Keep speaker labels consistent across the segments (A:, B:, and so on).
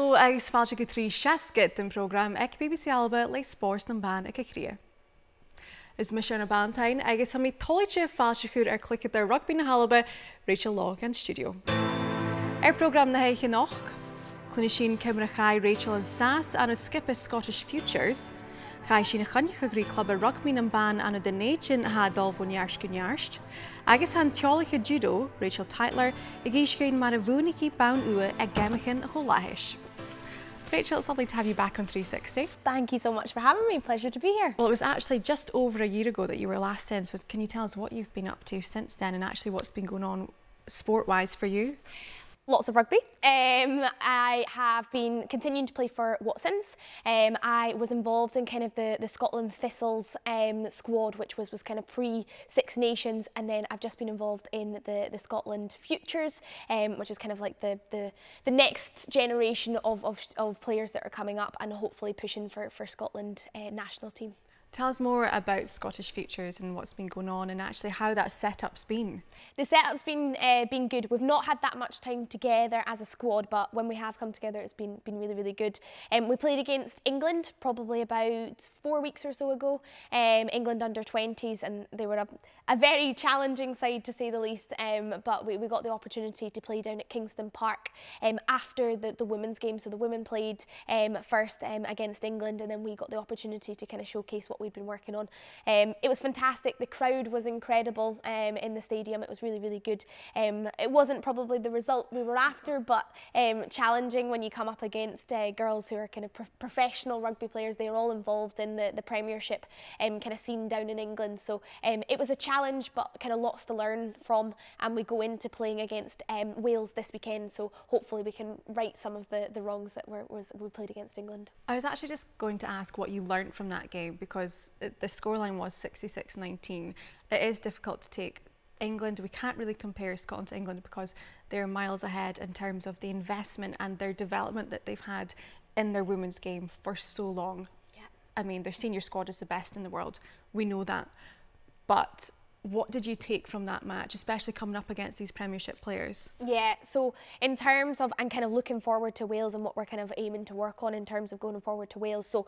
A: Helo agus fáilte go trí seascad den program ag BBC Alba le spórs na ban ag cria. Is me Iona Ballantyne agus ha mí toilite fáilte chuúr ar cluicheadair rugby na h-Alba Rachel log an stiùidio. Program na héiche noch, cluinnidh sin còmhla Rachel an sas an skip Scottish Futures, Chai sin a chunneach grí club a rugby na ban an Donation ha dulbhún nearst go nearst, agus han teolacha Judo, Rachel Tytler, I ggéiscéin mar a bhúnicí bán ua ag Geamaichean h-Obair. Rachel, it's lovely to have you back on 360.
B: Thank you so much for having me. Pleasure to be here.
A: Well, it was actually just over a year ago that you were last in, so can you tell us what you've been up to since then and actually what's been going on sport-wise for you?
B: Lots of rugby. I have been continuing to play for Watsons. I was involved in kind of the Scotland Thistles squad, which was kind of pre-Six Nations, and then I've just been involved in the Scotland Futures, which is kind of like the next generation of players that are coming up and hopefully pushing for Scotland national team.
A: Tell us more about Scottish Futures and what's been going on and actually how that setup's been.
B: The setup's been good. We've not had that much time together as a squad, but when we have come together, it's been really, really good. We played against England probably about 4 weeks or so ago, England under 20s, and they were a very challenging side to say the least, but we got the opportunity to play down at Kingston Park after the women's game. So the women played first against England, and then we got the opportunity to kind of showcase what we'd been working on. It was fantastic. The crowd was incredible in the stadium. It was really, really good. It wasn't probably the result we were after, but challenging when you come up against girls who are kind of professional rugby players. They are all involved in the Premiership kind of scene down in England. So it was a challenge, but kind of lots to learn from. And we go into playing against Wales this weekend. So hopefully we can right some of the wrongs that we played against England.
A: I was actually just going to ask what you learnt from that game, because the scoreline was 66-19. It is difficult to take England. We can't really compare Scotland to England because they're miles ahead in terms of the investment and their development that they've had in their women's game for so long.
B: Yeah.
A: I mean, their senior squad is the best in the world. We know that. But what did you take from that match, especially coming up against these Premiership players?
B: Yeah, so in terms of, and kind of looking forward to Wales and what we're kind of aiming to work on in terms of going forward to Wales. So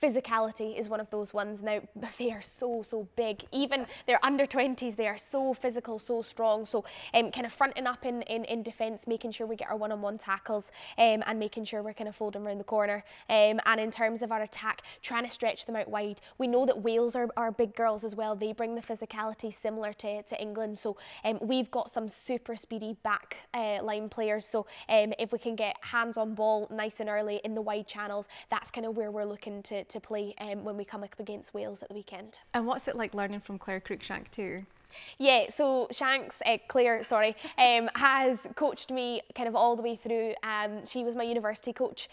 B: physicality is one of those ones. Now they are so big, even they're under 20s, they are so physical, so strong. So kind of fronting up in defence, making sure we get our one-on-one tackles and making sure we're kind of folding around the corner, and in terms of our attack, trying to stretch them out wide. We know that Wales are big girls as well. They bring the physicality similar to England, so we've got some super speedy back line players. So if we can get hands on ball nice and early in the wide channels, that's kind of where we're looking to play when we come up against Wales at the weekend.
A: And what's it like learning from Claire Cruikshank too?
B: Yeah, so Claire, has coached me kind of all the way through. She was my university coach,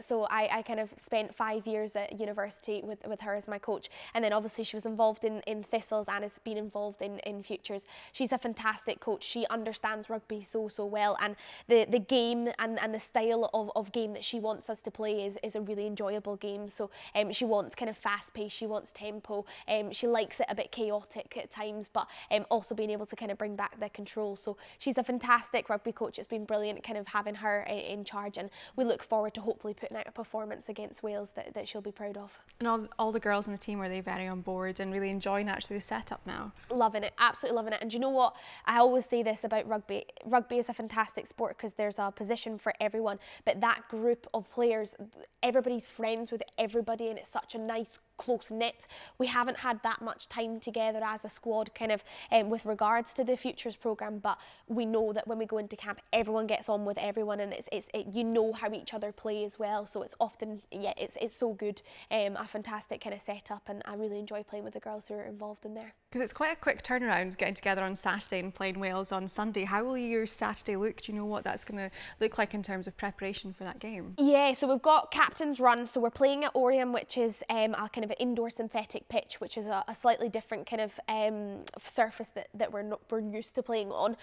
B: so I kind of spent 5 years at university with her as my coach, and then obviously she was involved in Thistles and has been involved in Futures. She's a fantastic coach. She understands rugby so well, and the game and the style of game that she wants us to play is a really enjoyable game. So she wants kind of fast pace, she wants tempo, she likes it a bit chaotic at times, but also being able to kind of bring back the control. So she's a fantastic rugby coach. It's been brilliant kind of having her in charge, and we look forward to hopefully putting out a performance against Wales that she'll be proud of.
A: And all the girls in the team, are they very on board and really enjoying actually the setup now? Loving
B: it, absolutely loving it. And you know what? I always say this about rugby. Rugby is a fantastic sport because there's a position for everyone, but that group of players, everybody's friends with everybody, and it's such a nice close knit. We haven't had that much time together as a squad kind of with regards to the Futures programme, but we know that when we go into camp everyone gets on with everyone, and you know how each other play as well, so it's often, yeah, it's so good, a fantastic kind of setup, and I really enjoy playing with the girls who are involved in there.
A: Because it's quite a quick turnaround getting together on Saturday and playing Wales on Sunday. How will your Saturday look? Do you know what that's going to look like in terms of preparation for that game?
B: Yeah, so we've got captain's run, so we're playing at Oriam, which is a kind of kind of an indoor synthetic pitch, which is a slightly different kind of surface that we're used to playing on.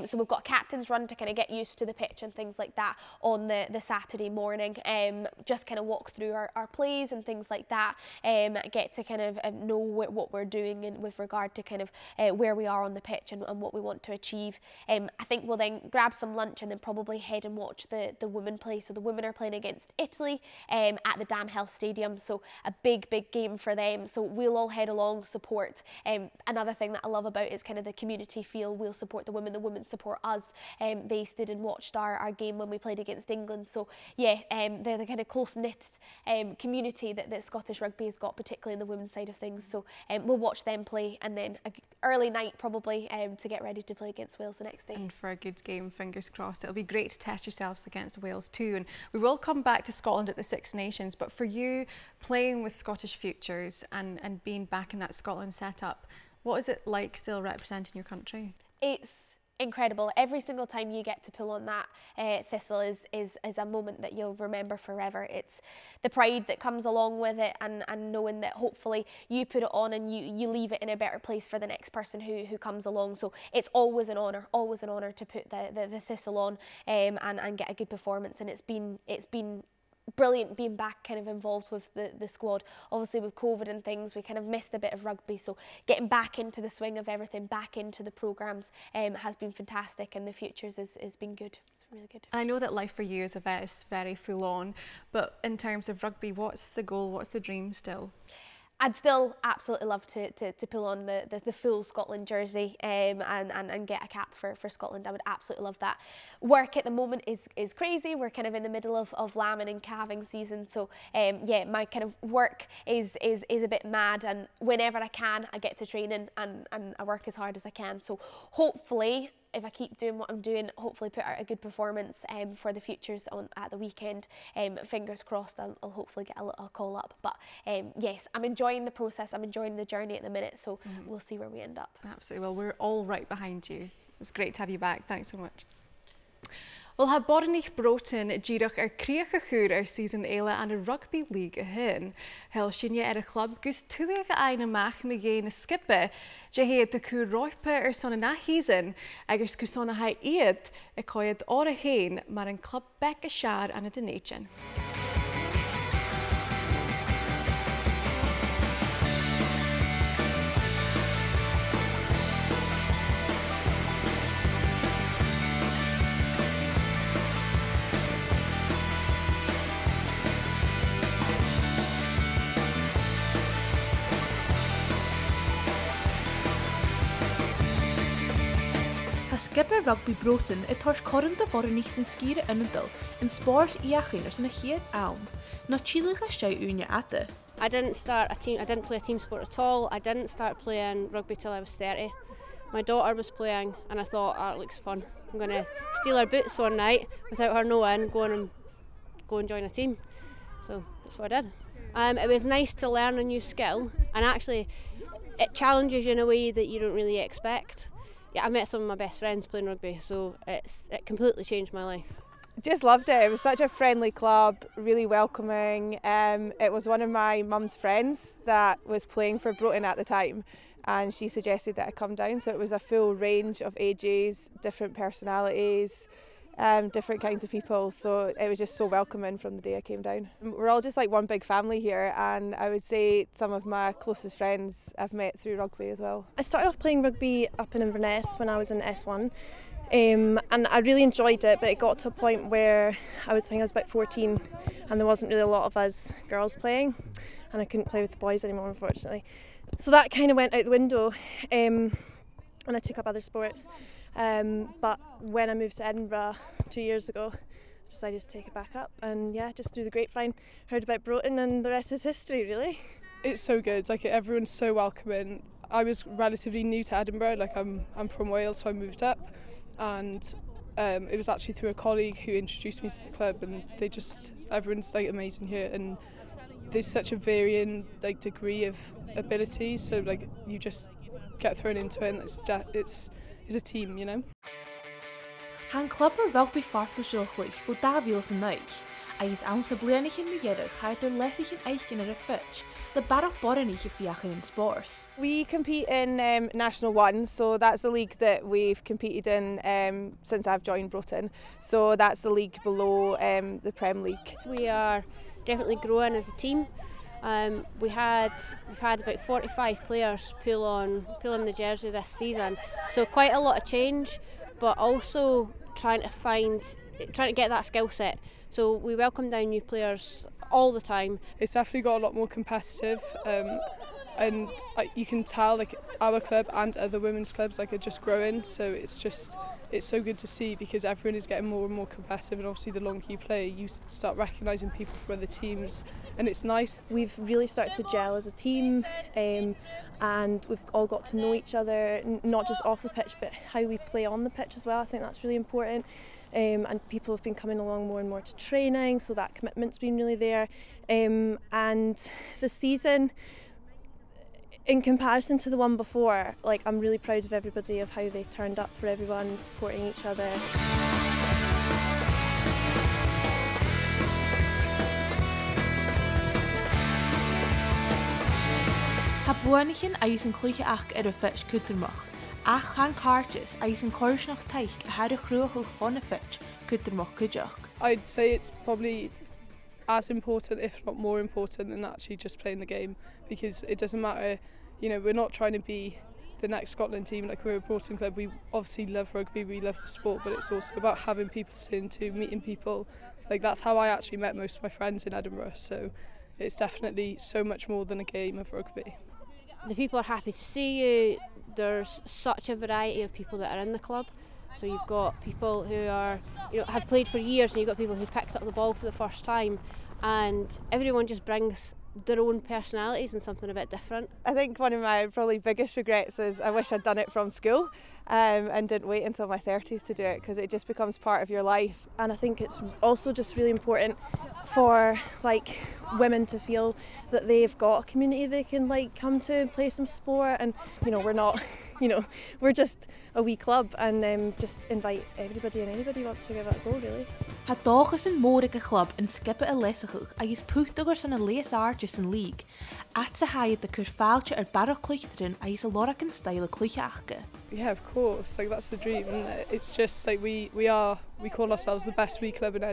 B: So we've got a captain's run to kind of get used to the pitch and things like that on the Saturday morning. Just kind of walk through our plays and things like that. Get to kind of know what we're doing with regard to kind of where we are on the pitch and what we want to achieve. I think we'll then grab some lunch and then probably head and watch the women play. So the women are playing against Italy at the dèidh Stadium, so a big game for them. So we'll all head along, support. Another thing that I love about it is kind of the community feel. We'll support the women support us. They stood and watched our game when we played against England. So yeah, they're the kind of close-knit community that Scottish rugby has got, particularly in the women's side of things. So we'll watch them play, and then an early night probably to get ready to play against Wales the next day.
A: And for a good game, fingers crossed. It'll be great to test yourselves against Wales too. And we will come back to Scotland at the Six Nations, but for you, playing with Scottish futures and being back in that Scotland setup, what is it like still representing your country? It's
B: incredible. Every single time you get to pull on that thistle is a moment that you'll remember forever. It's the pride that comes along with it, and knowing that hopefully you put it on and you leave it in a better place for the next person who comes along. So it's always an honour to put the thistle on and get a good performance. And it's been brilliant being back kind of involved with the squad. Obviously with COVID and things, we kind of missed a bit of rugby, so getting back into the swing of everything, back into the programmes has been fantastic, and the futures has been good. It's really good.
A: I know that life for you as a vet is very full on, but in terms of rugby, what's the goal, what's the dream still?
B: I'd still absolutely love to pull on the full Scotland jersey and get a cap for Scotland. I would absolutely love that. Work at the moment is crazy. We're kind of in the middle of lambing and calving season, so yeah, my kind of work is a bit mad, and whenever I can, I get to training and I work as hard as I can. So hopefully, if I keep doing what I'm doing, hopefully put out a good performance for the futures at the weekend. Fingers crossed, I'll hopefully get a little call up. But yes, I'm enjoying the process. I'm enjoying the journey at the minute. So we'll see where we end up.
A: Absolutely. Well, we're all right behind you. It's great to have you back. Thanks so much. Well, ha Bornich Broughton dèidh cluicheadair ar season eile and a rugby league hin. Hel sinne a club gus còmhla amach me géin skippe. Je de cŵr roipe son na hísan, agus gus son ha iad a coed or a hen, maar een club beck a shar and a donation.
C: Skipper rugby Broughton it thors current de Bruidhinnidh sin sgíre inadil in sport iachéir in a h-Aon. Na tílacha sé úne ata.
D: I didn't play a team sport at all. I didn't start playing rugby till I was 30. My daughter was playing and I thought, oh, it looks fun. I'm going to steal her boots one night without her knowing, go and join a team. So that's what I did. It was nice to learn a new skill, and actually it challenges you in a way that you don't really expect. Yeah, I met some of my best friends playing rugby, so it completely changed my life.
E: Just loved it. It was such a friendly club, really welcoming. It was one of my mum's friends that was playing for Broughton at the time, and she suggested that I come down. So it was a full range of ages, different personalities, different kinds of people. So it was just so welcoming from the day I came down. We're all just like one big family here, and I would say some of my closest friends I've met through rugby as well.
F: I started off playing rugby up in Inverness when I was in S1. And I really enjoyed it, but it got to a point where I was about 14 and there wasn't really a lot of us girls playing, and I couldn't play with the boys anymore, unfortunately. So that kind of went out the window, and I took up other sports. But when I moved to Edinburgh 2 years ago, I decided to take it back up, and yeah, just through the grapevine heard about Broughton, and the rest is history, really.
G: It's so good, like everyone's so welcoming. I was relatively new to Edinburgh, like I'm from Wales, so I moved up. And it was actually through a colleague who introduced me to the club, and everyone's like amazing here, and there's such a varying like degree of ability, so like you just get thrown into it, and it's a team, you know.
C: Han club ar rugby farpla seo chluich go 2,009, agus an sa blianachin muireach chaidir leisichin eichen ar a fitch, the barach boranich fiachin in sports.
E: We compete in National 1, so that's the league that we've competed in since I've joined Broughton. So that's the league below the Prem League.
D: We are definitely growing as a team. We've had about 45 players pull on the jersey this season, so quite a lot of change, but also trying to get that skill set. So we welcome down new players all the time.
G: It's definitely got a lot more competitive, and you can tell like our club and other women's clubs like are just growing. So it's so good to see because everyone is getting more and more competitive, and obviously the longer you play, you start recognising people from other teams, and it's nice.
F: We've really started to gel as a team, and we've all got to know each other, not just off the pitch, but how we play on the pitch as well. I think that's really important. And people have been coming along more and more to training, so that commitment's been really there. And the season, in comparison to the one before, like I'm really proud of everybody of how they've turned up for everyone, supporting each other.
C: Ha buanachin agus an cluicheadair ar a fitch Cuideachd. Ach chan cartes agus an chorisnach teich a had a chruach fun a fitch Cuideachd Cuideachd.
G: I'd say it's probably as important, if not more important, than actually just playing the game, because it doesn't matter, you know, we're not trying to be the next Scotland team, like we're a Broughton club. We obviously love rugby, we love the sport, but it's also about having people to turn to, meeting people. Like that's how I actually met most of my friends in Edinburgh, so it's definitely so much more than a game of rugby.
D: The people are happy to see you. There's such a variety of people that are in the club. So you've got people who are, have played for years, and you've got people who picked up the ball for the first time, and everyone just brings their own personalities and something a bit different.
E: I think one of my probably biggest regrets is I wish I'd done it from school and didn't wait until my 30s to do it, because it just becomes part of your life.
F: And I think it's also just really important for like women to feel that they've got a community they can like come to and play some sport, and we're not we're just a wee club, and just invite everybody and anybody who wants to give it a go, really.
C: Ha dáchas an mórige club in skippe a leisachug agus púchtagars an a leas artis an league. At sa haid the cur fáilte ar barach cluicheadair agus a lorach an style cluicheachd.
G: Yeah, of course, like that's the dream, and it's just like we call ourselves the best wee club in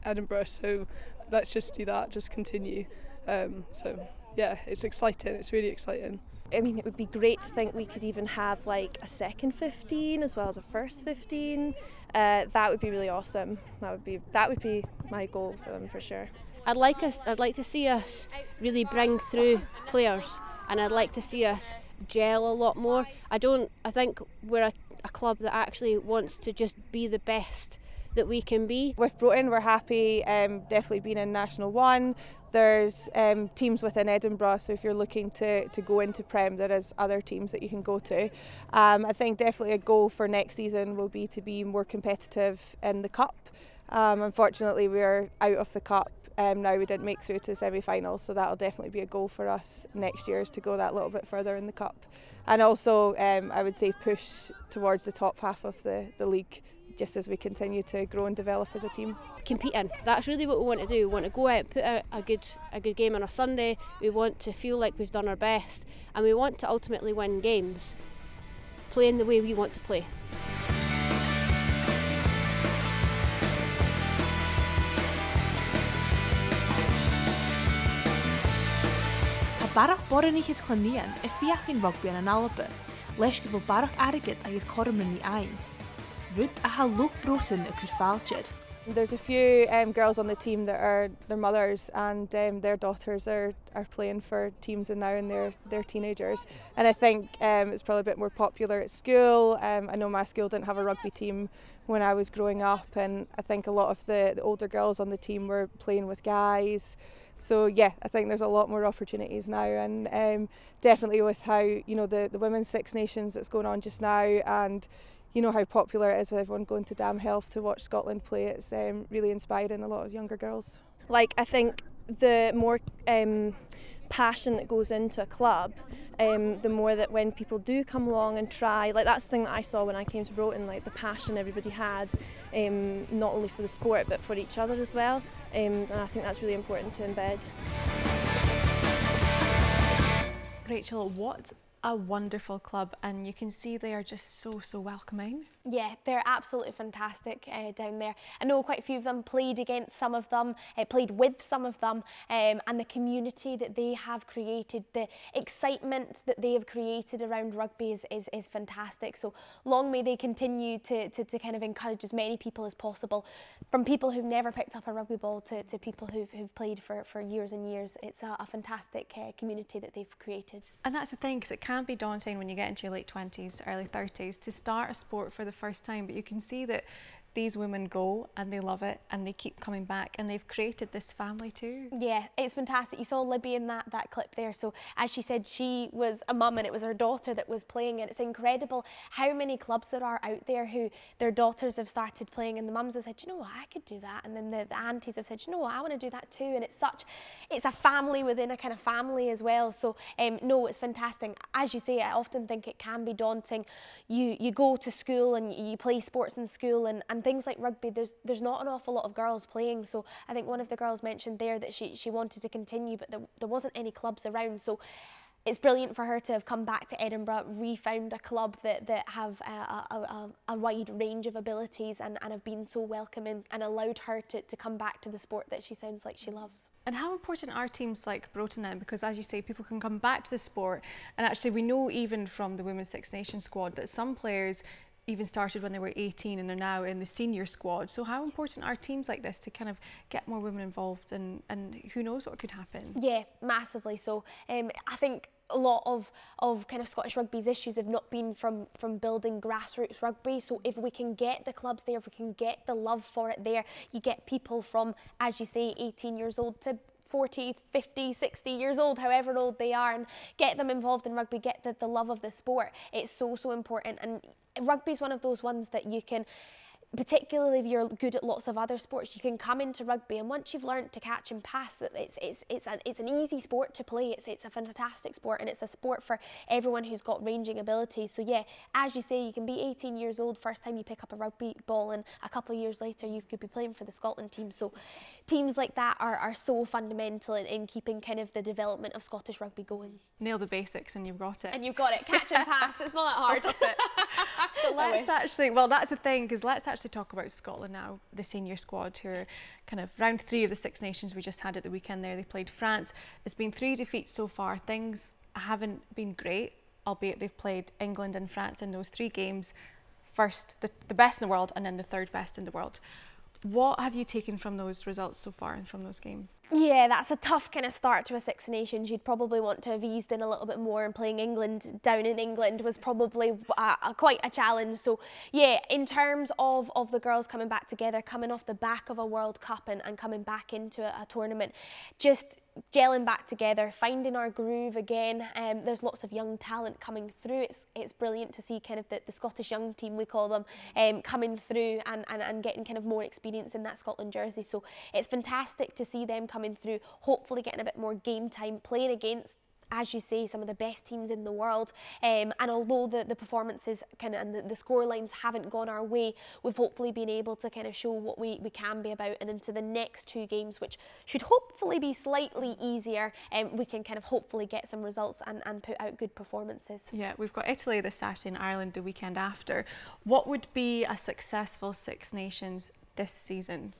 G: Edinburgh, so let's just do that, just continue. So yeah, it's exciting, it's really exciting.
F: I mean, it would be great to think we could even have like a second 15 as well as a first 15. That would be really awesome. That would be my goal for them for sure.
D: I'd like to see us really bring through players, and I'd like to see us gel a lot more. I think we're a club that actually wants to just be the best that we can be.
E: With Broughton, we're happy definitely being in National 1. There's teams within Edinburgh, so if you're looking to go into Prem, there is other teams that you can go to. I think definitely a goal for next season will be to be more competitive in the Cup. Unfortunately, we're out of the Cup. Now we didn't make through to the semi-finals, so that'll definitely be a goal for us next year, is to go that little bit further in the Cup. And also, I would say push towards the top half of the league, just as we continue to grow and develop as a team.
D: Competing, that's really what we want to do. We want to go out and put out a good game on a Sunday. We want to feel like we've done our best, and we want to ultimately win games, playing the way we want to play.
C: Barach boranich is cluinnidh a fiachin rugby an h-Alba, leis go bhfuil barach airgid agus h-Aon. Rud a ha loch Broughton a cur fáilte.
E: There's a few girls on the team that are their mothers, and their daughters are playing for teams now, and they're teenagers. And I think it's probably a bit more popular at school. I know my school didn't have a rugby team when I was growing up, and I think a lot of the older girls on the team were playing with guys. So yeah, I think there's a lot more opportunities now, and definitely with how the Women's Six Nations that's going on just now, and how popular it is with everyone going to dèidh to watch Scotland play. It's really inspiring a lot of younger girls.
F: Like, I think the more passion that goes into a club, the more that when people do come along and try, like that's the thing that I saw when I came to Broughton, like the passion everybody had, not only for the sport but for each other as well, and I think that's really important to embed.
A: Rachel, what a wonderful club, and you can see they are just so welcoming.
B: Yeah, they're absolutely fantastic down there. I know quite a few of them, played against some of them, played with some of them, and the community that they have created, the excitement that they have created around rugby is fantastic. So long may they continue to kind of encourage as many people as possible, from people who've never picked up a rugby ball to people who've played for years and years. It's a fantastic community that they've created.
A: And that's the thing, because it can be daunting when you get into your late 20s, early 30s to start a sport for the first time, but you can see that these women go and they love it and they keep coming back, and they've created this family too.
B: Yeah, it's fantastic. You saw Libby in that clip there. So as she said, she was a mum and it was her daughter that was playing, and it's incredible how many clubs there are out there who their daughters have started playing, and the mums have said, you know what, I could do that, and then the aunties have said, you know what, I want to do that too, and it's a family within a kind of family as well. So no, it's fantastic. As you say, I often think it can be daunting. You go to school and you play sports in school, and things like rugby, there's not an awful lot of girls playing. So I think one of the girls mentioned there that she wanted to continue, but there wasn't any clubs around. So it's brilliant for her to have come back to Edinburgh, refound a club that have a wide range of abilities and have been so welcoming and allowed her to come back to the sport that she sounds like she loves.
A: And how important are teams like Broughton then? Because as you say, people can come back to the sport, and actually we know even from the Women's Six Nations squad that some players even started when they were 18 and they're now in the senior squad. So how important are teams like this to kind of get more women involved, and who knows what could happen? Yeah, massively so. I think a lot of kind of Scottish rugby's issues have not been from building grassroots rugby. So if we can get the clubs there, if we can get the love for it there, you get people from, as you say, 18 years old to 40, 50, 60 years old, however old they are, and get them involved in rugby, get the love of the sport. It's so important, and rugby is one of those ones that you can, particularly if you're good at lots of other sports, you can come into rugby, and once you've learned to catch and pass, that it's an easy sport to play. It's a fantastic sport, and it's a sport for everyone who's got ranging abilities. So yeah, as you say, you can be 18 years old first time you pick up a rugby ball, and a couple of years later you could be playing for the Scotland team. So teams like that are so fundamental in keeping kind of the development of Scottish rugby going. Nail the basics and you've got it. And you've got it. Catch and pass. It's not that hard. But let's actually, well, that's the thing, because let's actually talk about Scotland now, the senior squad, who are kind of round 3 of the Six Nations we just had at the weekend there. They played France. It's been 3 defeats so far. Things haven't been great, albeit they've played England and France in those 3 games. First, the best in the world, and then the 3rd best in the world. What have you taken from those results so far and from those games? Yeah, that's a tough kind of start to a Six Nations. You'd probably want to have eased in a little bit more, and playing England down in England was probably quite a challenge. So yeah, in terms of the girls coming back together, coming off the back of a World Cup and coming back into a tournament, just gelling back together, finding our groove again. There's lots of young talent coming through. It's brilliant to see kind of the Scottish young team, we call them, coming through and getting kind of more experience in that Scotland jersey. So it's fantastic to see them coming through, hopefully getting a bit more game time, playing against, as you say, some of the best teams in the world. And although the performances kind of and the score lines haven't gone our way, we've hopefully been able to kind of show what we can be about, and into the next 2 games, which should hopefully be slightly easier, we can kind of hopefully get some results and put out good performances. Yeah, we've got Italy this Saturday and Ireland the weekend after. What would be a successful Six Nations this season?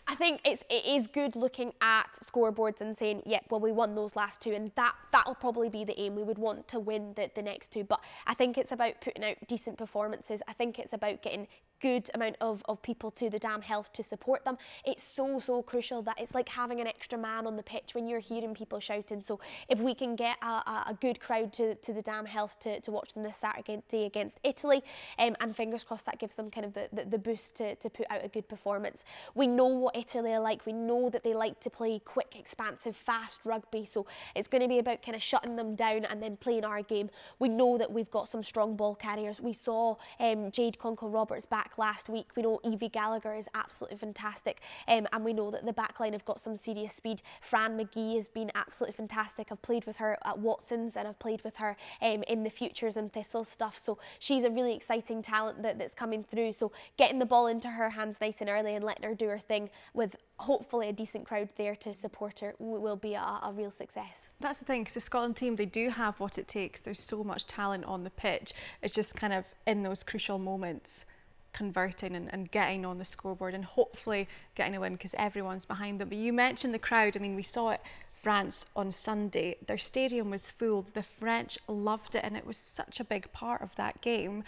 A: I think it is good looking at scoreboards and saying, yeah, well, we won those last 2, and that'll probably be the aim. We would want to win the next 2, but I think it's about putting out decent performances. I think it's about getting good amount of people to the Dam Health to support them. It's so crucial that it's like having an extra man on the pitch when you're hearing people shouting. So if we can get a good crowd to the Dam Health to watch them this Saturday against Italy, and fingers crossed that gives them kind of the boost to put out a good performance. We know what
B: what Italy are like. We know that they like to play quick, expansive, fast rugby. So it's going to be about kind of shutting them down and then playing our game. We know that we've got some strong ball carriers. We saw Jade Conkle-Roberts back last week. We know Evie Gallagher is absolutely fantastic. And we know that the back line have got some serious speed. Fran McGee has been absolutely fantastic. I've played with her at Watson's and I've played with her in the Futures and Thistles stuff. So she's a really exciting talent that's coming through. So getting the ball into her hands nice and early and letting her do her thing with hopefully a decent crowd there to support her will be a real success.
A: That's the thing, because the Scotland team, they do have what it takes. There's so much talent on the pitch. It's just kind of in those crucial moments converting and getting on the scoreboard and hopefully getting a win, because everyone's behind them. But you mentioned the crowd. I mean, we saw it France on Sunday. Their stadium was full. The French loved it and it was such a big part of that game.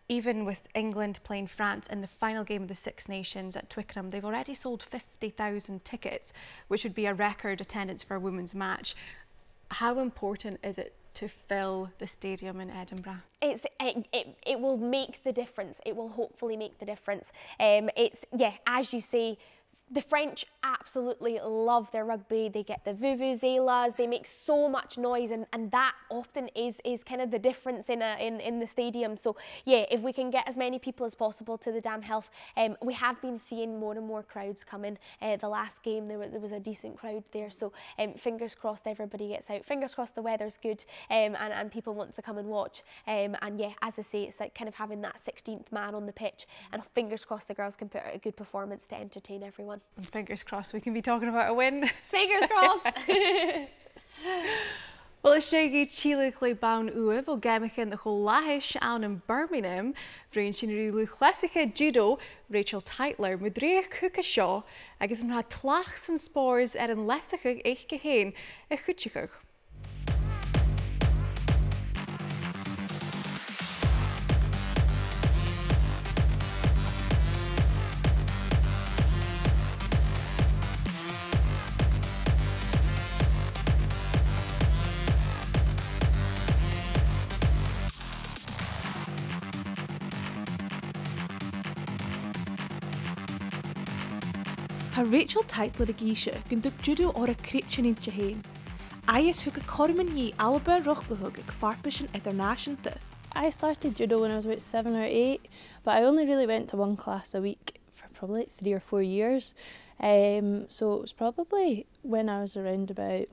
A: Even with England playing France in the final game of the Six Nations at Twickenham, they've already sold 50,000 tickets, which would be a record attendance for a women's match. How important is it to fill the stadium in Edinburgh?
B: It will make the difference. It will hopefully make the difference. Yeah, as you say, the French absolutely love their rugby. They get the vuvuzelas, they make so much noise, and that often is kind of the difference in the stadium. So yeah, if we can get as many people as possible to the Dam Health, we have been seeing more and more crowds coming. The last game there was a decent crowd there, so fingers crossed everybody gets out. Fingers crossed the weather's good, and people want to come and watch. And yeah, as I say, it's like kind of having that 16th man on the pitch, and fingers crossed the girls can put out a good performance to entertain everyone.
A: And fingers crossed we can be talking about a win.
B: Fingers crossed!
A: Well, is Shaggy Chile Baile Dhùn-Èideann o Geamaichean the còmhla h-Aon in Birmingham, Bruidhinnidh Judo, Rachel Tytler, Mudriach Cuideachd, agus mra tlachs and spores an lesachug h-Aon Cuideachd.
C: Ha Rachel Tytler ag íse gon dug judo or a cluicheadair hain. Agus hug a h-Alba rugbaidh ag farpas internationalta.
H: I started judo when I was about 7 or 8, but I only really went to one class a week for probably 3 or 4 years. So it was probably when I was around about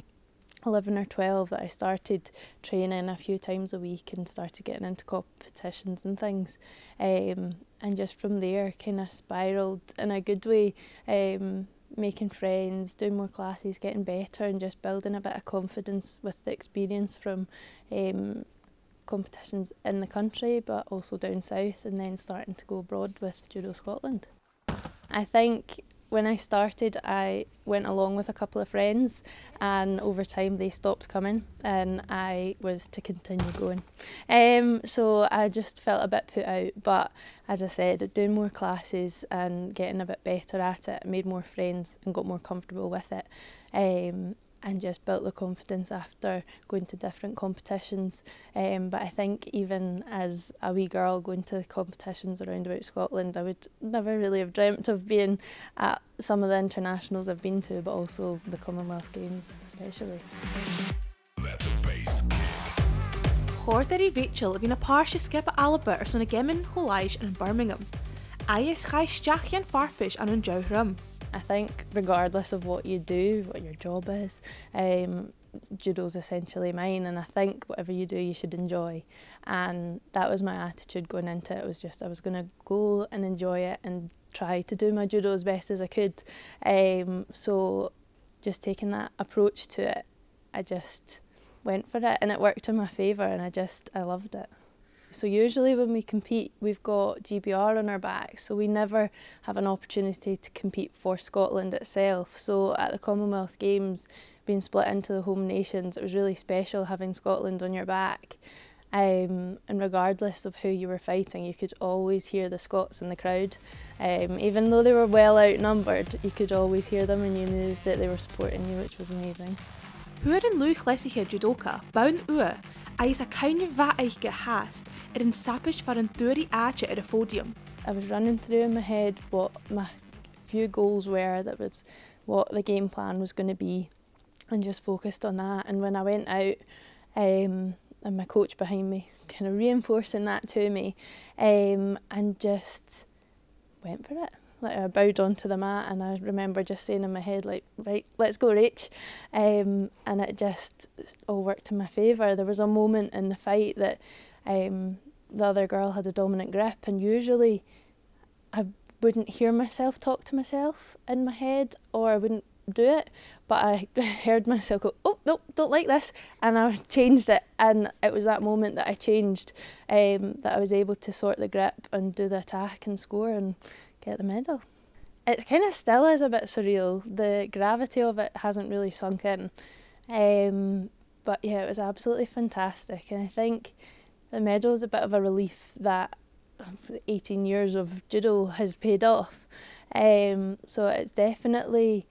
H: 11 or 12 that I started training a few times a week and started getting into competitions and things. And just from there kind of spiralled in a good way, making friends, doing more classes, getting better and just building a bit of confidence with the experience from competitions in the country but also down south, and then starting to go abroad with Judo Scotland. I think when I started, I went along with a couple of friends, and over time they stopped coming and I was to continue going. So I just felt a bit put out, but as I said, doing more classes and getting a bit better at it, I made more friends and got more comfortable with it. And just built the confidence after going to different competitions. But I think even as a wee girl going to competitions around about Scotland, I would never really have dreamt of being at some of the internationals I've been to, but also the Commonwealth Games especially.
C: Chordaí Rachel bhín a páirse sciba Alba ar sanna Geamaichean Choláis in Birmingham. Agus chai stiach farpas an jowhram.
H: I think regardless of what you do, what your job is, judo's essentially mine, and I think whatever you do you should enjoy, and that was my attitude going into it. It was just I was going to go and enjoy it and try to do my judo as best as I could. So just taking that approach to it, I just went for it and it worked in my favour, and I loved it. So usually when we compete, we've got GBR on our back, so we never have an opportunity to compete for Scotland itself. So at the Commonwealth Games, being split into the home nations, it was really special having Scotland on your back. And regardless of who you were fighting, you could always hear the Scots in the crowd. Even though they were well outnumbered, you could always hear them and you knew that they were supporting you, which was amazing.
C: Huair an cluicheadair judoka Baile Dhùn-Èideann agus a caine bheit aiche hast an sapis for an dúirí áte at a podium.
H: I was running through in my head what my few goals where that was what the game plan was going to be, and just focused on that. And when I went out, and my coach behind me kind of reinforcing that to me, and just went for it. Like, I bowed onto the mat, and I remember just saying in my head, like, right, let's go, Rach. And it just all worked in my favour. There was a moment in the fight that the other girl had a dominant grip, and usually I wouldn't hear myself talk to myself in my head, or I wouldn't do it, but I heard myself go, oh, nope, don't like this, and I changed it, and it was that moment that I changed, that I was able to sort the grip and do the attack and score and get the medal. It kind of still is a bit surreal. The gravity of it hasn't really sunk in, but yeah, it was absolutely fantastic, and I think the medal is a bit of a relief that 18 years of judo has paid off. So it's definitely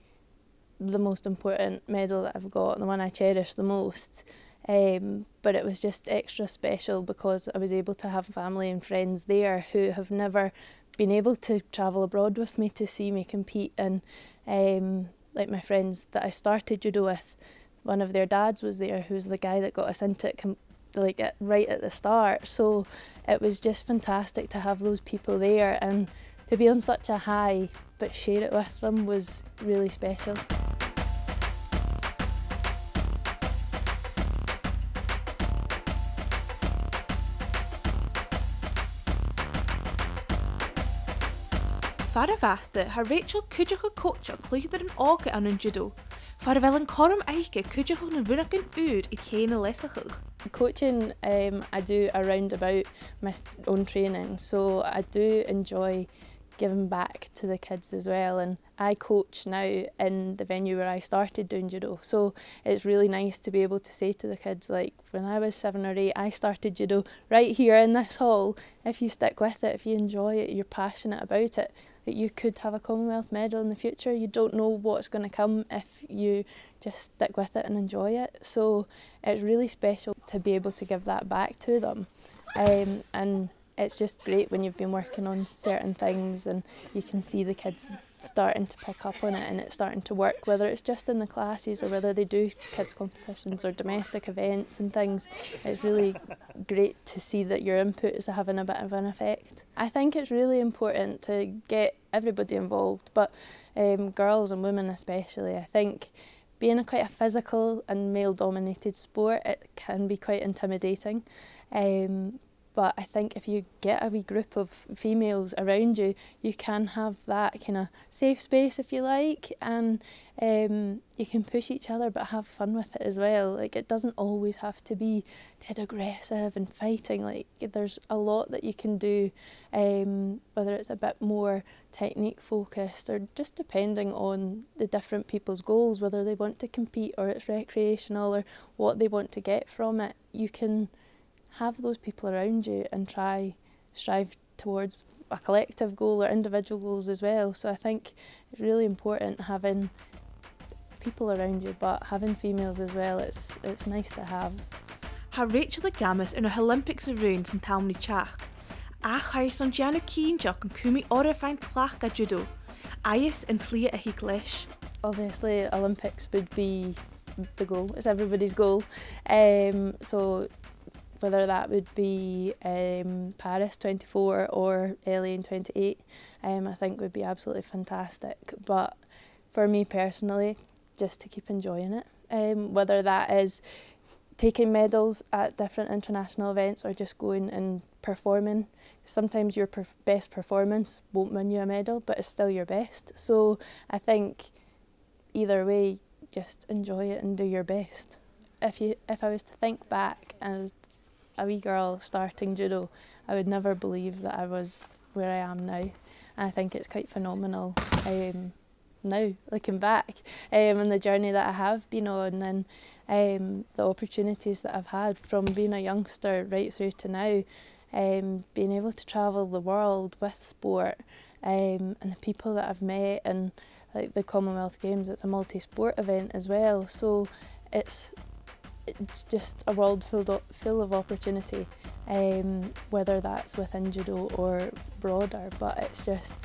H: the most important medal that I've got, and the one I cherish the most. But it was just extra special because I was able to have family and friends there who have never been able to travel abroad with me to see me compete. And like my friends that I started judo with, one of their dads was there, who's the guy that got us into it right at the start. So it was just fantastic to have those people there, and to be on such a high but share it with them was really special.
C: Far a bheachta, ha Rachel Cuideachd coach cluicheadair an an judo. Far a bheith còmhla Cuideachd na bhuineach I chéine lesachach.
H: Coaching, I do around about my own training, so I do enjoy giving back to the kids as well, and I coach now in the venue where I started doing judo, so it's really nice to be able to say to the kids, like, when I was 7 or 8 I started judo right here in this hall. If you stick with it, if you enjoy it, you're passionate about it, that you could have a Commonwealth medal in the future. You don't know what's going to come if you just stick with it and enjoy it. So it's really special to be able to give that back to them. And it's just great when you've been working on certain things and you can see the kids starting to pick up on it and it's starting to work, whether it's just in the classes or whether they do kids competitions or domestic events and things. It's really great to see that your input is having a bit of an effect. I think it's really important to get everybody involved, but girls and women especially. I think being quite a physical and male-dominated sport, it can be quite intimidating. But I think if you get a wee group of females around you, you can have that kind of safe space, if you like, and you can push each other but have fun with it as well. Like, it doesn't always have to be dead aggressive and fighting. Like, there's a lot that you can do, whether it's a bit more technique focused or just depending on the different people's goals, whether they want to compete or it's recreational or what they want to get from it. You can have those people around you and strive towards a collective goal or individual goals as well. So I think it's really important having people around you, but having females as well, it's nice to have.
C: Ha Rachel Gamas in her Olympics around in Talmud Chach. Ach hair son Gianna Keenjock and Kumi Orifine Clach a judo. Ayas and cluicheadair English.
H: Obviously Olympics would be the goal, it's everybody's goal. So whether that would be Paris 24 or LA 28, I think would be absolutely fantastic. But for me personally, just to keep enjoying it, whether that is taking medals at different international events or just going and performing. Sometimes your best performance won't win you a medal, but it's still your best. So I think either way, just enjoy it and do your best. If I was to think back as a wee girl starting judo, I would never believe that I was where I am now. And I think it's quite phenomenal now, looking back, and the journey that I have been on and the opportunities that I've had from being a youngster right through to now, being able to travel the world with sport, and the people that I've met, and like the Commonwealth Games, it's a multi-sport event as well, so it's just a world full of opportunity, whether that's within judo or broader, but it's just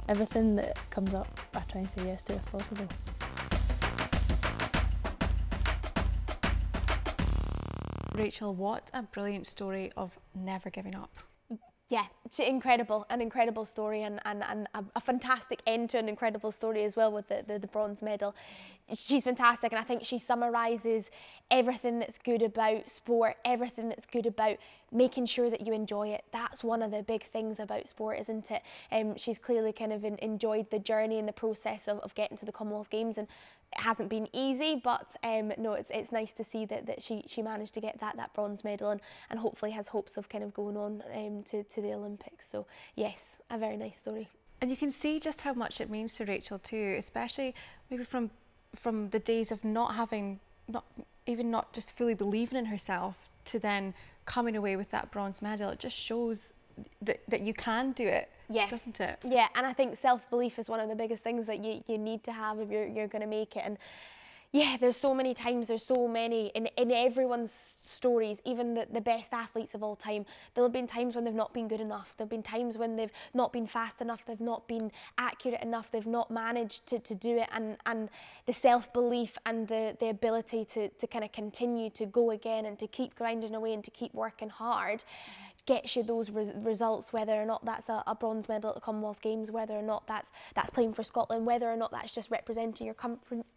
H: everything that comes up, I try and say yes to if possible.
A: Rachel, what a brilliant story of never giving up.
B: Yeah, it's incredible, an incredible story, and a fantastic end to an incredible story as well with the bronze medal. She's fantastic, and I think she summarises everything that's good about sport, everything that's good about making sure that you enjoy it. That's one of the big things about sport, isn't it? She's clearly kind of enjoyed the journey and the process of getting to the Commonwealth Games, and it hasn't been easy, but no, it's nice to see that she managed to get that bronze medal, and hopefully has hopes of kind of going on to the Olympics. So yes, a very nice story.
A: And you can see just how much it means to Rachel too, especially maybe from the days of not just fully believing in herself to then coming away with that bronze medal. It just shows that you can do it, doesn't it? Yeah,
B: and I think self-belief is one of the biggest things that you need to have if you're going to make it. And yeah, there's so many times, there's so many in everyone's stories, even the best athletes of all time. There'll have been times when they've not been good enough. There've been times when they've not been fast enough, they've not been accurate enough, they've not managed to do it. And the self-belief and the ability to kind of continue to go again and to keep grinding away and to keep working hard gets you those results, whether or not that's a bronze medal at the Commonwealth Games, whether or not that's playing for Scotland, whether or not that's just representing your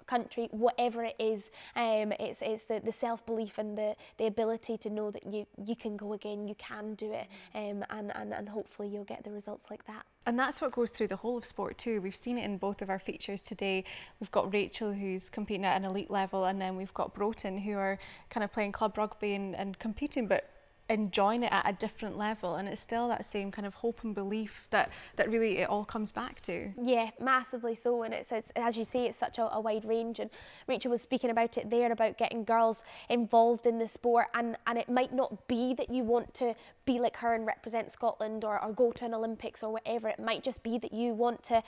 B: country, whatever it is. It's the self-belief and the ability to know that you can go again, you can do it, and hopefully you'll get the results like that.
A: And that's what goes through the whole of sport too. We've seen it in both of our features today. We've got Rachel, who's competing at an elite level, and then we've got Broughton, who are kind of playing club rugby and competing, but enjoying it at a different level, and it's still that same kind of hope and belief that really it all comes back to.
B: Yeah, massively so, and it's as you say, it's such a wide range, and Rachel was speaking about it there, about getting girls involved in the sport, and it might not be that you want to be like her and represent Scotland or go to an Olympics or whatever. It might just be that you want to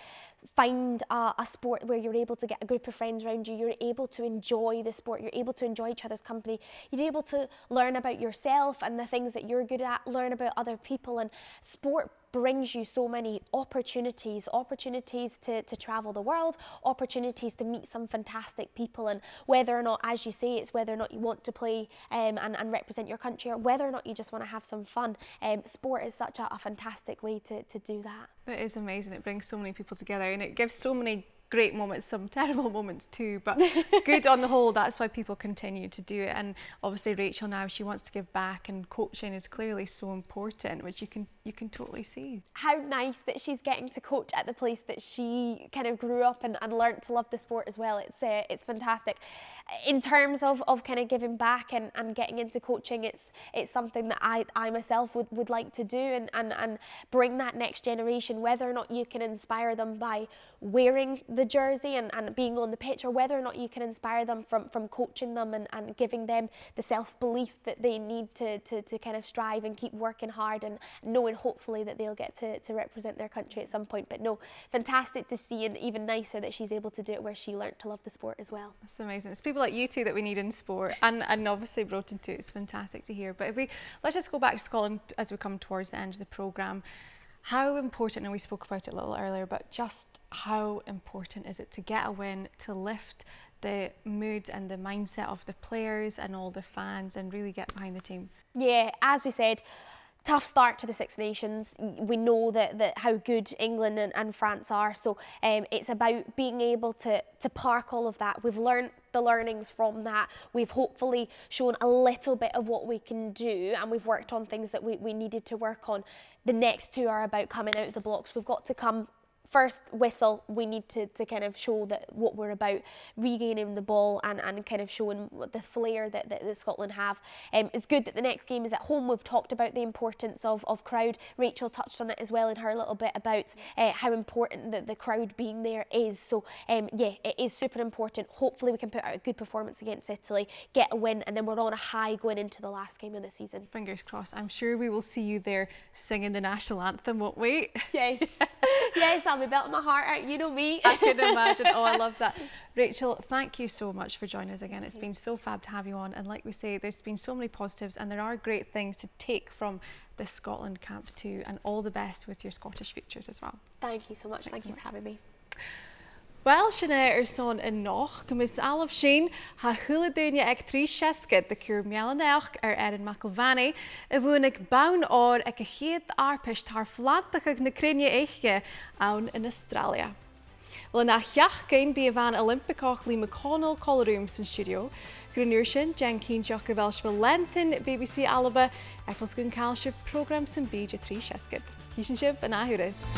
B: find a sport where you're able to get a group of friends around you, you're able to enjoy the sport, you're able to enjoy each other's company, you're able to learn about yourself and the things that you're good at, learn about other people. And sport brings you so many opportunities to travel the world, opportunities to meet some fantastic people, and whether or not, as you say, it's whether or not you want to play and represent your country, or whether or not you just want to have some fun, sport is such a fantastic way to do that.
A: It is amazing. It brings so many people together, and it gives so many great moments, some terrible moments too, but good on the whole. That's why people continue to do it. And obviously Rachel now, she wants to give back, and coaching is clearly so important, which you can totally see.
B: How nice that she's getting to coach at the place that she kind of grew up and learnt to love the sport as well. It's fantastic. In terms of kind of giving back and getting into coaching, it's something that I myself would like to do and bring that next generation, whether or not you can inspire them by wearing the jersey and being on the pitch, or whether or not you can inspire them from coaching them and giving them the self-belief that they need to kind of strive and keep working hard, and knowing hopefully that they'll get to represent their country at some point. But no, fantastic to see, and even nicer that she's able to do it where she learnt to love the sport as well.
A: That's amazing. It's people like you two that we need in sport, and obviously Broughton too. It's fantastic to hear. But let's just go back to Scotland as we come towards the end of the programme. How important, and we spoke about it a little earlier, but just how important is it to get a win, to lift the mood and the mindset of the players and all the fans, and really get behind the team?
B: Yeah, as we said, tough start to the Six Nations. We know that how good England and France are, so it's about being able to park all of that. We've learned the learnings from that. We've hopefully shown a little bit of what we can do, and we've worked on things that we needed to work on. The next two are about coming out of the blocks. We've got to come first whistle, we need to kind of show that what we're about, regaining the ball and kind of showing the flair that Scotland have. It's good that the next game is at home. We've talked about the importance of crowd. Rachel touched on it as well in her little bit about how important the crowd being there is. So yeah, it is super important. Hopefully we can put out a good performance against Italy, get a win, and then we're on a high going into the last game of the season.
A: Fingers crossed. I'm sure we will see you there singing the national anthem, won't we?
B: Yes. Yes, I'm my belt and my heart out, you know me.
A: I can imagine. Oh, I love that. Rachel, thank you so much for joining us again. It's been so fab to have you on. And like we say, there's been so many positives and there are great things to take from this Scotland camp too. And all the best with your Scottish futures as well.
B: Thank you so much. Thank you for having me.
A: Wel, sinna son in noch, gymys alaf sin, ha hula dunia ag trí siasgad the cúr mealaneach Erin McElvaney, fwn ag bawn or ag a héad arpish tar flantach ag na crinne eiche awn in Australia. Wel, na Geamaichean bí van Olympicach Lee McConnell Colorooms in studio, Grunúr sin, Jen Cínteach go Welsh Ballantyne, BBC Alba, ag lasgun calship programs in Beige trí siasgad. Císin sib an ahuras.